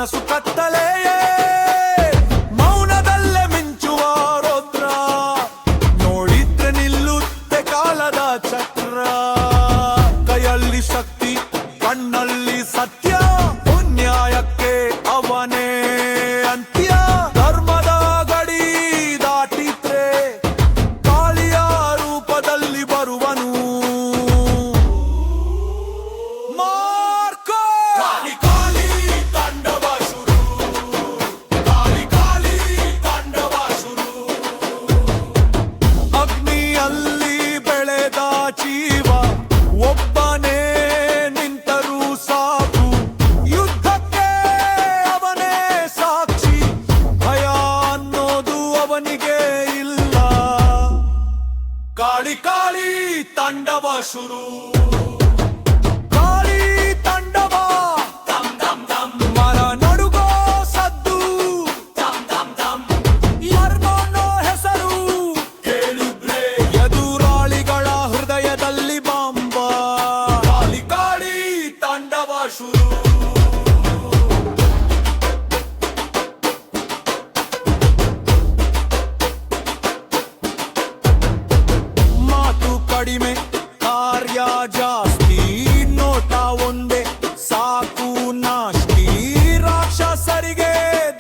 ಮನಸ್ಸು ಕತ್ತಲೆಯೇ ಮೌನದಲ್ಲೇ ಮಿಂಚುವ ರೌದ್ರ ನೋಡಿದ್ರೆ ನಿಲ್ಲುತ್ತೆ ಕಾಲದ ಚಕ್ರ ಕೈಯಲ್ಲಿ ಶಕ್ತಿ ಕಣ್ಣಲ್ಲಿ ಸತ್ಯ ನ್ಯಾಯಕ್ಕೆ ಅವನೇ ಅಂತ್ಯ ಧರ್ಮದ ಗಡಿ ದಾಟಿದ್ರೆ ಕಾಳಿಯ ರೂಪದಲ್ಲಿ ಬರುವನು ಮಾರ್ಕೋ ಕಾಳಿ ಕಾಳಿ ತಾಂಡವ ಶುರು ಕಾಳಿ ಕಾಳಿ ತಾಂಡವ ಶುರು ಅಗ್ನಿಯಲ್ಲಿ ಬೆಳೆದ ಜೀವ ಒಬ್ಬನೇ ನಿಂತರೂ ಸಾಕು ಯುದ್ಧಕ್ಕೆ ಅವನೇ ಸಾಕ್ಷಿ ಭಯ ಅನ್ನೋದು ಅವನಿಗೆ ಇಲ್ಲ ಕಾಳಿ ಕಾಳಿ ತಾಂಡವ ಶುರು ಕಾಳಿ ತಾಂಡವ ದಮ್ ದಮ್ ದಮ್ ಮರ ನಡುಗೋ ಸದ್ದು ದಮ್ ದಮ್ ದಮ್ ಯರ್ಮನೋ ಹೆಸರು ಕೇಳಿದ್ರೆ ಎದುರಾಳಿಗಳ ಹೃದಯದಲ್ಲಿ ಬಾಂಬ ಕಾಳಿ ಕಾಳಿ ತಾಂಡವ ಶುರು ಮಾತು ಕಡಿಮೆ ಕಾರ್ಯ ಜಾಸ್ತಿ ನೋಟ ಒಂದೇ ಸಾಕು ನಾಸ್ತಿ ರಾಕ್ಷಸರಿಗೆ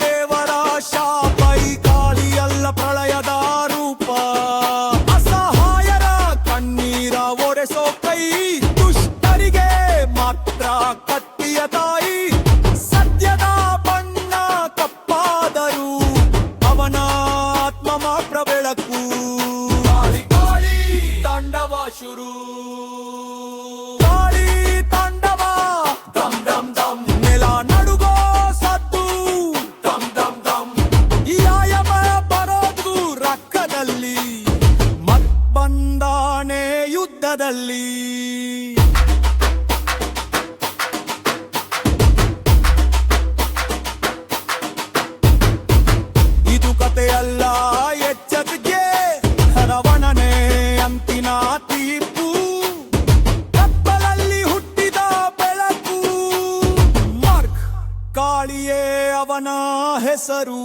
ದೇವರ ಶಾಪ ಈ ಕಾಳಿಯಲ್ಲ ಪ್ರಳಯದ ರೂಪ ಅಸಹಾಯರ ಕಣ್ಣೀರ ಒರೆಸೋ ಕೈ ದುಷ್ಟರಿಗೆ ಮಾತ್ರ ಕತ್ತಿಯ ತಾಯಿ ಸತ್ಯದ ಬಣ್ಣ ಕಪ್ಪಾದರೂ ಅವನ ಆತ್ಮ ಮಾತ್ರ ಬೆಳಕು ಕಾಳಿ ಕಾಳಿ ತಾಂಡವ ಶುರು ಕಾಳಿ ತಾಂಡವ ದಮ್ ದಮ್ ದಮ್ ನೆಲ ನಡುಗೋ ಸದ್ದು ದಮ್ ದಮ್ ದಮ್ ಯಾಯಮ ಬರೋದು ರಕ್ಕದಲ್ಲಿ ಮತ್ ಬಂದಾನೆ ಯುದ್ಧದಲ್ಲಿ ಇದು ಕಥೆಯಲ್ಲ ಎಚ್ಚರಿಕೆ ರಾವಣನೇ ಅಂತಿನ ತೀರ್ಪು ಕಪ್ಪಲಲ್ಲಿ ಹುಟ್ಟಿದ ಬೆಳಕು ಮಾರ್ಕ್ ಕಾಳಿಯೇ ಅವನ ಹೆಸರು